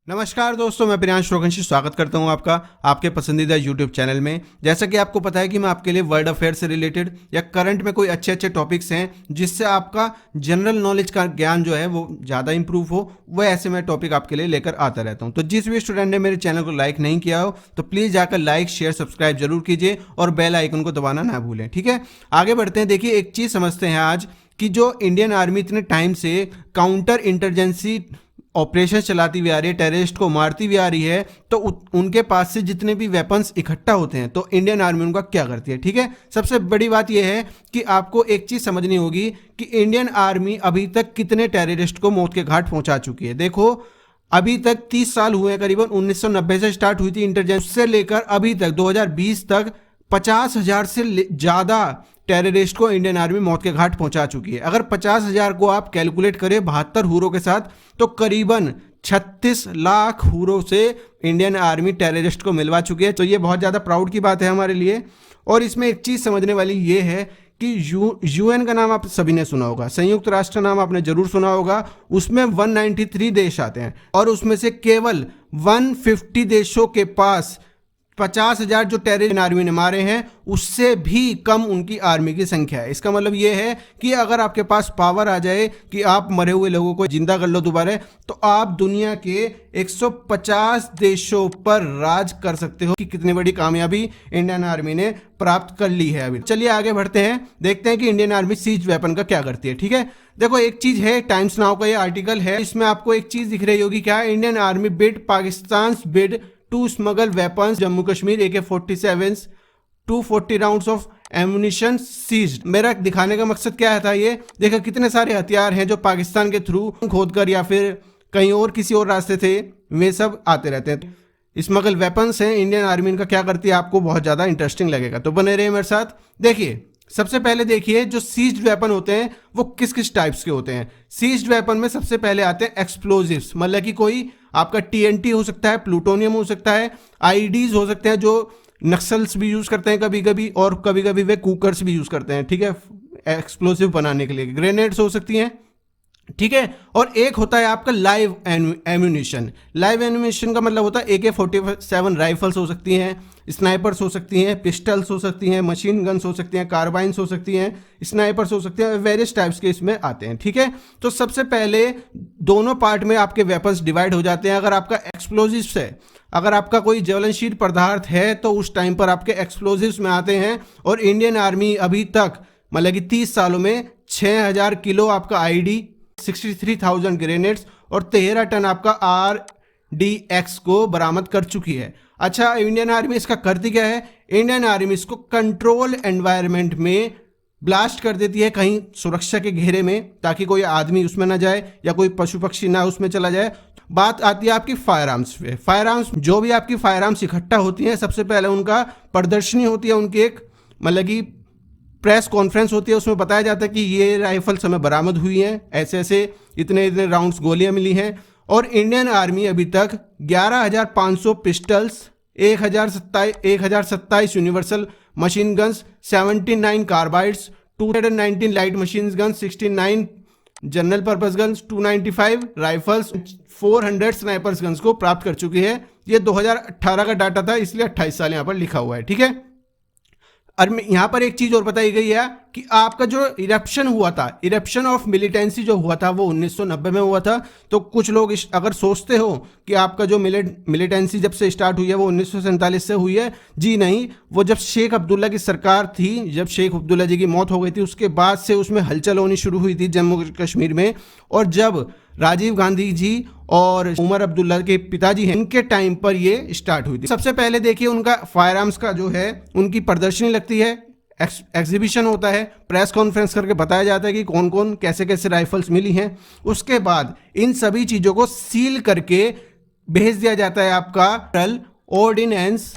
नमस्कार दोस्तों, मैं प्रियांश रोगंशी स्वागत करता हूं आपका आपके पसंदीदा YouTube चैनल में। जैसा कि आपको पता है कि मैं आपके लिए वर्ल्ड अफेयर से रिलेटेड या करंट में कोई अच्छे टॉपिक्स हैं जिससे आपका जनरल नॉलेज का ज्ञान जो है वो ज़्यादा इंप्रूव हो, वह ऐसे मैं टॉपिक आपके लिए लेकर आता रहता हूं। तो जिस भी स्टूडेंट ने मेरे चैनल को लाइक नहीं किया हो तो प्लीज़ जाकर लाइक शेयर सब्सक्राइब जरूर कीजिए और बेल आइकन को दबाना ना भूलें। ठीक है, आगे बढ़ते हैं। देखिए, एक चीज़ समझते हैं आज कि जो इंडियन आर्मी इतने टाइम से काउंटर इंटरजेंसी ऑपरेशन चलाती हुई आ रही है, टेररिस्ट को मारती हुई आ रही है, तो उनके पास से जितने भी वेपन्स इकट्ठा होते हैं तो इंडियन आर्मी उनका क्या करती है। ठीक है, सबसे बड़ी बात यह है कि आपको एक चीज़ समझनी होगी कि इंडियन आर्मी अभी तक कितने टेररिस्ट को मौत के घाट पहुंचा चुकी है। देखो, अभी तक 30 साल हुए हैं, करीबन 1990 से स्टार्ट हुई थी इंटेलिजेंस से लेकर अभी तक 2020 तक 50,000 से ज़्यादा टेररिस्ट को इंडियन आर्मी मौत के घाट पहुंचा चुकी है। अगर 50,000 को आप कैलकुलेट करें 72 हुरों के साथ तो करीबन 36 लाख हुरों से इंडियन आर्मी टेररिस्ट को मिलवा चुकी है। तो ये बहुत ज़्यादा प्राउड की बात है हमारे लिए। और इसमें एक चीज़ समझने वाली ये है कि यूएन का नाम आप सभी ने सुना होगा, संयुक्त राष्ट्र नाम आपने जरूर सुना होगा। उसमें 193 देश आते हैं और उसमें से केवल 150 देशों के पास 50,000 जो टेररिस्ट आर्मी ने मारे हैं उससे भी कम उनकी आर्मी की संख्या है। इसका मतलब ये है कि अगर आपके पास पावर आ जाए कि आप मरे हुए लोगों को जिंदा कर लो दोबारा, तो आप दुनिया के 150 देशों पर राज कर सकते हो। कि कितनी बड़ी कामयाबी इंडियन आर्मी ने प्राप्त कर ली है। अभी चलिए आगे बढ़ते हैं, देखते हैं कि इंडियन आर्मी सीज वेपन का क्या करती है। ठीक है, देखो, एक चीज है, टाइम्स नाउ का ये आर्टिकल है, इसमें आपको एक चीज दिख रही होगी, क्या? Indian army bid Pakistan bid to smuggle weapons Jammu Kashmir AK-47 240 rounds of ammunition seized. मेरा दिखाने का मकसद क्या था, ये देखो कितने सारे हथियार हैं जो पाकिस्तान के थ्रू खोदकर या फिर कहीं और किसी और रास्ते थे, वे सब आते रहते हैं। स्मगल वेपन्स हैं, इंडियन आर्मी इनका क्या करती है, आपको बहुत ज़्यादा इंटरेस्टिंग लगेगा, तो बने रहिए मेरे साथ। देखिए, सबसे पहले देखिए जो सीज्ड वेपन होते हैं वो किस किस टाइप्स के होते हैं। सीज्ड वेपन में सबसे पहले आते हैं एक्सप्लोजिव्स, मतलब कि कोई आपका TNT हो सकता है, प्लूटोनियम हो सकता है, IEDs हो सकते हैं जो नक्सल्स भी यूज़ करते हैं कभी कभी, और कभी कभी वे कुकर्स भी यूज़ करते हैं। ठीक है, एक्सप्लोसिव बनाने के लिए ग्रेनेड्स हो सकती हैं। ठीक है, और एक होता है आपका लाइव एम्यूनिशन। लाइव एम्यूनिशन का मतलब होता है AK-47 राइफल्स हो सकती हैं, स्नाइपर्स हो सकती हैं, पिस्टल्स हो सकती हैं, मशीन गन्स हो सकती हैं, कार्बाइंस हो सकती हैं, स्नाइपर्स हो सकते हैं, वेरियस टाइप्स के इसमें आते हैं। ठीक है, तो सबसे पहले दोनों पार्ट में आपके वेपन्स डिवाइड हो जाते हैं। अगर आपका एक्सप्लोजिव्स है, अगर आपका कोई ज्वलनशील पदार्थ है तो उस टाइम पर आपके एक्सप्लोजिव्स में आते हैं। और इंडियन आर्मी अभी तक मतलब कि 30 सालों में 6,000 किलो आपका IED, 63,000 ग्रेनेड्स और 13 टन आपका RDX को बरामद कर चुकी है। अच्छा, इंडियन आर्मी इसका करती क्या है? इंडियन आर्मी इसको कंट्रोल एनवायरनमेंट में ब्लास्ट कर देती है, कहीं सुरक्षा के घेरे में, ताकि कोई आदमी उसमें ना जाए या कोई पशु पक्षी ना उसमें चला जाए। बात आती है आपकी फायर आर्म्स पे। फायर आर्म्स, जो भी आपकी फायर आर्म्स इकट्ठा होती हैं, सबसे पहले उनका प्रदर्शनी होती है, उनकी एक मतलब कि प्रेस कॉन्फ्रेंस होती है, उसमें बताया जाता है कि ये राइफल्स हमें बरामद हुई हैं, ऐसे ऐसे इतने इतने राउंड्स गोलियां मिली हैं। और इंडियन आर्मी अभी तक 11,500 pistols, 1,027 universal machine guns, 79 carbides, 219 light machine guns, 69 general purpose guns, 295 rifles, 400 snipers guns को प्राप्त कर चुकी है। ये 2018 का डाटा था, इसलिए 28 साल यहाँ पर लिखा हुआ है। ठीक है, और यहाँ पर एक चीज और बताई गई है कि आपका जो इरप्शन हुआ था, इरप्शन ऑफ मिलिटेंसी जो हुआ था वो 1990 में हुआ था। तो कुछ लोग अगर सोचते हो कि आपका जो मिलिटेंसी जब से स्टार्ट हुई है वो 1947 से हुई है, जी नहीं, वो जब शेख अब्दुल्ला की सरकार थी, जब शेख अब्दुल्ला जी की मौत हो गई थी, उसके बाद से उसमें हलचल होनी शुरू हुई थी जम्मू कश्मीर में। और जब राजीव गांधी जी और उमर अब्दुल्ला के पिताजी हैं, इनके टाइम पर ये स्टार्ट हुई थी। सबसे पहले देखिए उनका फायर आर्म्स का जो है उनकी प्रदर्शनी लगती है, एग्जीबिशन होता है, प्रेस कॉन्फ्रेंस करके बताया जाता है कि कौन कौन कैसे कैसे राइफल्स मिली हैं। उसके बाद इन सभी चीज़ों को सील करके भेज दिया जाता है आपका ऑर्डिनेंस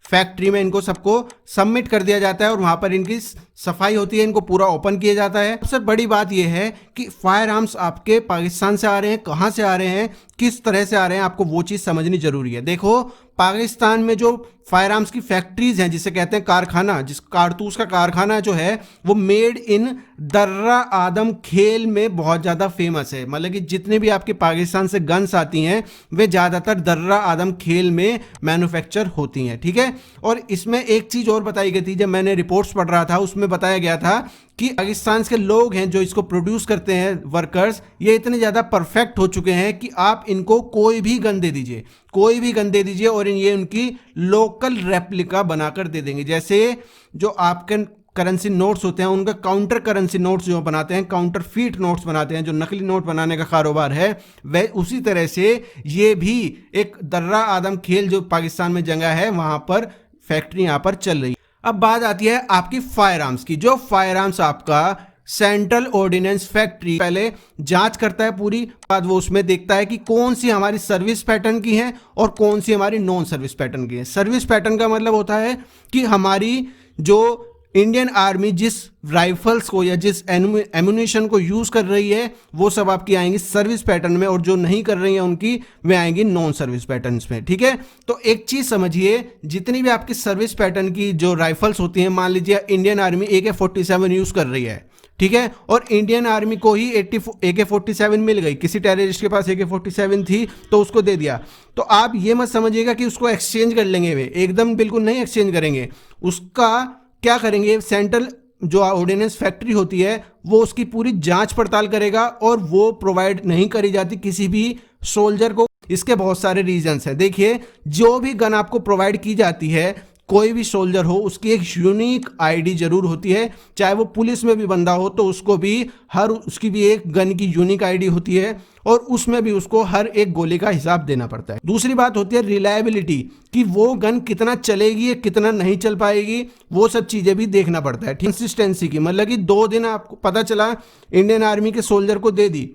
फैक्ट्री में, इनको सबको सबमिट कर दिया जाता है और वहाँ पर इनकी सफाई होती है, इनको पूरा ओपन किया जाता है। सबसे बड़ी बात यह है कि फायर आर्म्स आपके पाकिस्तान से आ रहे हैं, कहाँ से आ रहे हैं, किस तरह से आ रहे हैं, आपको वो चीज़ समझनी जरूरी है। देखो, पाकिस्तान में जो फायर आर्म्स की फैक्ट्रीज हैं, जिसे कहते हैं कारखाना, जिस कारतूस का कारखाना जो है वो मेड इन दर्रा आदम खेल में बहुत ज़्यादा फेमस है। मतलब कि जितने भी आपके पाकिस्तान से गन्स आती हैं वे ज़्यादातर दर्रा आदम खेल में मैन्युफैक्चर होती हैं, ठीक है। और इसमें एक चीज़ और बताई गई थी, जब मैंने रिपोर्ट्स पढ़ रहा था उसमें बताया गया था कि पाकिस्तान के लोग हैं जो इसको प्रोड्यूस करते हैं, वर्कर्स, ये इतने ज़्यादा परफेक्ट हो चुके हैं कि आप इनको कोई भी गन दे दीजिए, कोई भी गन दे दीजिए और ये उनकी लोकल रेप्लिका बनाकर दे देंगे। जैसे जो आपके करेंसी नोट्स होते हैं उनका काउंटर करेंसी नोट्स जो बनाते हैं, काउंटर फीट नोट्स बनाते हैं, जो नकली नोट बनाने का कारोबार है, वह उसी तरह से ये भी एक दर्रा आदम खेल जो पाकिस्तान में जगह है वहाँ पर फैक्ट्री यहाँ पर चल रही है। अब बात आती है आपकी फायर आर्म्स की। जो फायर आर्म्स आपका सेंट्रल ऑर्डिनेंस फैक्ट्री पहले जांच करता है पूरी, बाद वो उसमें देखता है कि कौन सी हमारी सर्विस पैटर्न की है और कौन सी हमारी नॉन सर्विस पैटर्न की है। सर्विस पैटर्न का मतलब होता है कि हमारी जो इंडियन आर्मी जिस राइफल्स को या जिस एम्यूनेशन को यूज़ कर रही है वो सब आपकी आएंगी सर्विस पैटर्न में, और जो नहीं कर रही है उनकी वे आएंगी नॉन सर्विस पैटर्न्स में, ठीक है। तो एक चीज़ समझिए, जितनी भी आपकी सर्विस पैटर्न की जो राइफल्स होती हैं, मान लीजिए इंडियन आर्मी AK-47 यूज़ कर रही है, ठीक है, और इंडियन आर्मी को ही AK-47 मिल गई, किसी टेररिस्ट के पास AK-47 थी तो उसको दे दिया, तो आप ये मत समझिएगा कि उसको एक्सचेंज कर लेंगे, वे एकदम बिल्कुल नहीं एक्सचेंज करेंगे। उसका क्या करेंगे, सेंट्रल जो ऑर्डिनेंस फैक्ट्री होती है वो उसकी पूरी जांच पड़ताल करेगा और वो प्रोवाइड नहीं करी जाती किसी भी सोल्जर को। इसके बहुत सारे रीजंस हैं। देखिए, जो भी गन आपको प्रोवाइड की जाती है, कोई भी सोल्जर हो उसकी एक यूनिक आईडी जरूर होती है, चाहे वो पुलिस में भी बंदा हो तो उसको भी उसकी भी एक गन की यूनिक आईडी होती है और उसमें भी उसको हर एक गोली का हिसाब देना पड़ता है। दूसरी बात होती है रिलायबिलिटी, कि वो गन कितना चलेगी कितना नहीं चल पाएगी, वो सब चीज़ें भी देखना पड़ता है। कंसिस्टेंसी की मतलब कि 2 दिन आपको पता चला इंडियन आर्मी के सोल्जर को दे दी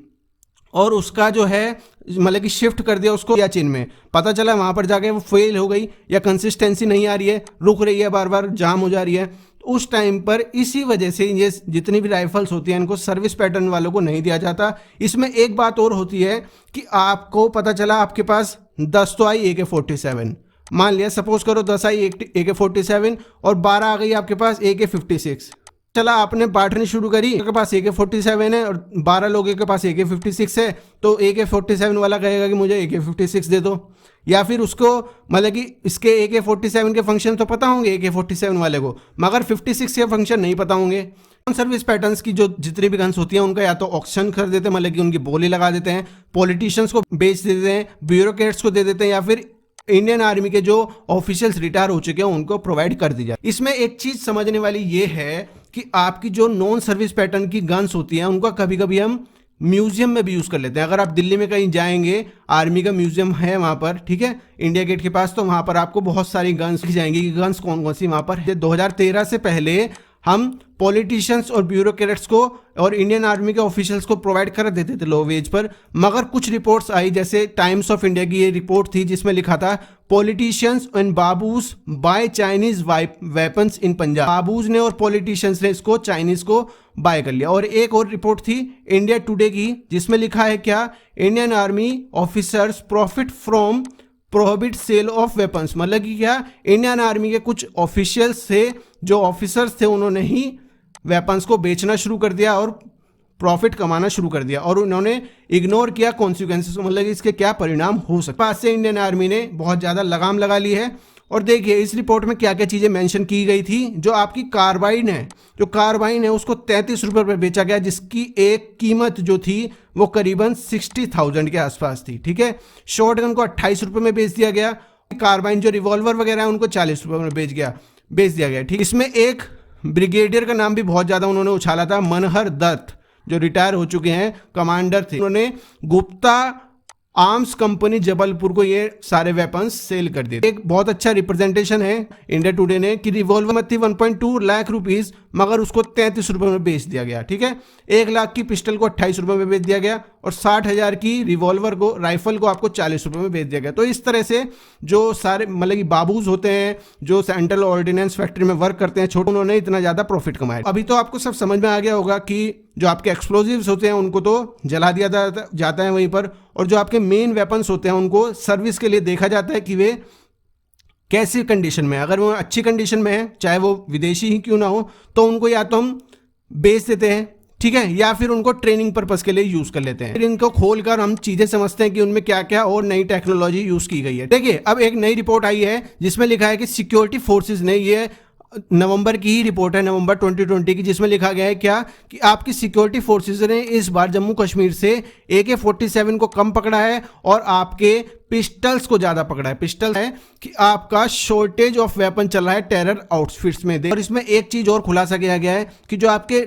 और उसका जो है मतलब कि शिफ्ट कर दिया उसको सियाचिन में, पता चला वहाँ पर जाके वो फेल हो गई या कंसिस्टेंसी नहीं आ रही है, रुक रही है, बार बार जाम हो जा रही है, तो उस टाइम पर इसी वजह से ये जितनी भी राइफल्स होती हैं इनको सर्विस पैटर्न वालों को नहीं दिया जाता। इसमें एक बात और होती है कि आपको पता चला आपके पास 10 तो आई AK-47, मान लिया सपोज करो 10 आई AK-47 और 12 आ गई आपके पास AK-56। चला आपने बांटनी शुरू करी, के पास AK-47 है और 12 लोगों के पास AK-56 है, तो AK-47 वाला कहेगा कि मुझे AK-56 दे दो, या फिर उसको मतलब कि इसके AK-47 के फंक्शन तो पता होंगे AK-47 वाले को, मगर 56 के फंक्शन नहीं पता होंगे। सर्विस पैटर्न्स की जो जितनी भी गन्स होती हैं उनका या तो ऑक्शन कर देते हैं, मतलब कि उनकी बोली लगा देते हैं, पॉलिटिशियंस को बेच देते हैं, ब्यूरोक्रेट्स को दे देते हैं, या फिर इंडियन आर्मी के जो ऑफिशियल्स रिटायर हो चुके हैं उनको प्रोवाइड कर दी जाए। इसमें एक चीज समझने वाली ये है कि आपकी जो नॉन सर्विस पैटर्न की गन्स होती हैं उनका कभी कभी हम म्यूजियम में भी यूज़ कर लेते हैं। अगर आप दिल्ली में कहीं जाएंगे, आर्मी का म्यूजियम है वहाँ पर, ठीक है, इंडिया गेट के पास, तो वहाँ पर आपको बहुत सारी गन्स की जाएंगी कि गन्स कौन कौन सी वहाँ पर है। 2013 से पहले हम पॉलिटिशियंस और ब्यूरोक्रेट्स को और इंडियन आर्मी के ऑफिशियल्स को प्रोवाइड कर देते थे लो वेज पर, मगर कुछ रिपोर्ट्स आई, जैसे टाइम्स ऑफ इंडिया की ये रिपोर्ट थी जिसमें लिखा था politicians and babus buy Chinese weapons in Punjab. Babus ने और पॉलिटिशियंस ने इसको चाइनीज को बाय कर लिया। और एक और रिपोर्ट थी इंडिया टुडे की जिसमें लिखा है क्या, Indian army officers profit from prohibit sale of weapons, मतलब कि क्या, इंडियन आर्मी के कुछ ऑफिशियल्स थे, जो ऑफिसर्स थे, उन्होंने ही वेपन्स को बेचना शुरू कर दिया और प्रॉफिट कमाना शुरू कर दिया और उन्होंने इग्नोर किया कॉन्सिक्वेंसेस, मतलब कि इसके क्या परिणाम हो सकते हैं। पास से इंडियन आर्मी ने बहुत ज़्यादा लगाम लगा ली है। और देखिए इस रिपोर्ट में क्या क्या चीज़ें मेंशन की गई थी। जो आपकी कार्बाइन है, जो कार्बाइन है उसको 33 रुपये पर बेचा गया, जिसकी एक कीमत जो थी वो करीबन 60,000 के आसपास थी, ठीक है। शॉर्ट गन को 28 रुपये में बेच दिया गया। कार्बाइन जो रिवॉल्वर वगैरह है उनको 40 रुपये में बेच दिया गया, ठीक। इसमें एक ब्रिगेडियर का नाम भी बहुत ज़्यादा उन्होंने उछाला था, मनहर दत्त, जो रिटायर हो चुके हैं, कमांडर थे। उन्होंने गुप्ता आर्म्स कंपनी जबलपुर को ये सारे वेपन्स सेल कर दिए। एक बहुत अच्छा रिप्रेजेंटेशन है इंडिया टुडे ने कि रिवॉल्वर में थी 1.2 लाख रुपीस, मगर उसको 33 रुपये में बेच दिया गया, ठीक है। 1 लाख की पिस्टल को 28 रुपये में बेच दिया गया और 60,000 की रिवॉल्वर को, राइफल को आपको 40 रुपये में बेच दिया गया। तो इस तरह से जो सारे मतलब कि बाबूज होते हैं जो सेंट्रल ऑर्डिनेंस फैक्ट्री में वर्क करते हैं छोटे, उन्होंने इतना ज़्यादा प्रॉफिट कमाया। अभी तो आपको सब समझ में आ गया होगा कि जो आपके एक्सप्लोजिव्स होते हैं उनको तो जला दिया जाता है वहीं पर, और जो आपके मेन वेपन्स होते हैं उनको सर्विस के लिए देखा जाता है कि वे कैसी कंडीशन में, अगर वो अच्छी कंडीशन में है, चाहे वो विदेशी ही क्यों ना हो, तो उनको या तो हम बेच देते हैं, ठीक है, या फिर उनको ट्रेनिंग पर्पस के लिए यूज कर लेते हैं। फिर इनको खोलकर हम चीजें समझते हैं कि उनमें क्या क्या और नई टेक्नोलॉजी यूज की गई है। देखिए, अब एक नई रिपोर्ट आई है जिसमें लिखा है कि सिक्योरिटी फोर्सेस ने, ये नवंबर की ही रिपोर्ट है, नवंबर 2020 की, जिसमें लिखा गया है क्या कि आपकी सिक्योरिटी फोर्सेस ने इस बार जम्मू कश्मीर से AK-47 को कम पकड़ा है और आपके पिस्टल्स को ज्यादा पकड़ा है। पिस्टल है कि आपका शॉर्टेज ऑफ वेपन चल रहा है टेरर आउटफिट्स में। और इसमें एक चीज और खुलासा किया गया है कि जो आपके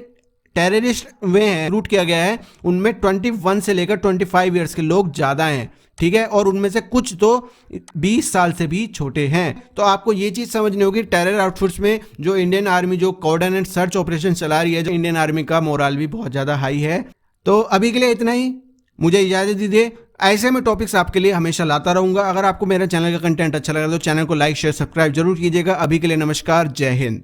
टेररिस्ट वे हैं, रूट किया गया है, उनमें 21 से लेकर 25 ईयर्स के लोग ज्यादा हैं, ठीक है, और उनमें से कुछ तो 20 साल से भी छोटे हैं। तो आपको ये चीज समझनी होगी, टेरर आउटफिट्स में जो इंडियन आर्मी जो कॉर्डन एंड सर्च ऑपरेशन चला रही है, जो इंडियन आर्मी का मोराल भी बहुत ज्यादा हाई है। तो अभी के लिए इतना ही, मुझे इजाजत दीजिए। ऐसे में टॉपिक्स आपके लिए हमेशा लाता रहूंगा। अगर आपको मेरा चैनल का कंटेंट अच्छा लगा तो चैनल को लाइक शेयर सब्सक्राइब जरूर कीजिएगा। अभी के लिए नमस्कार, जय हिंद।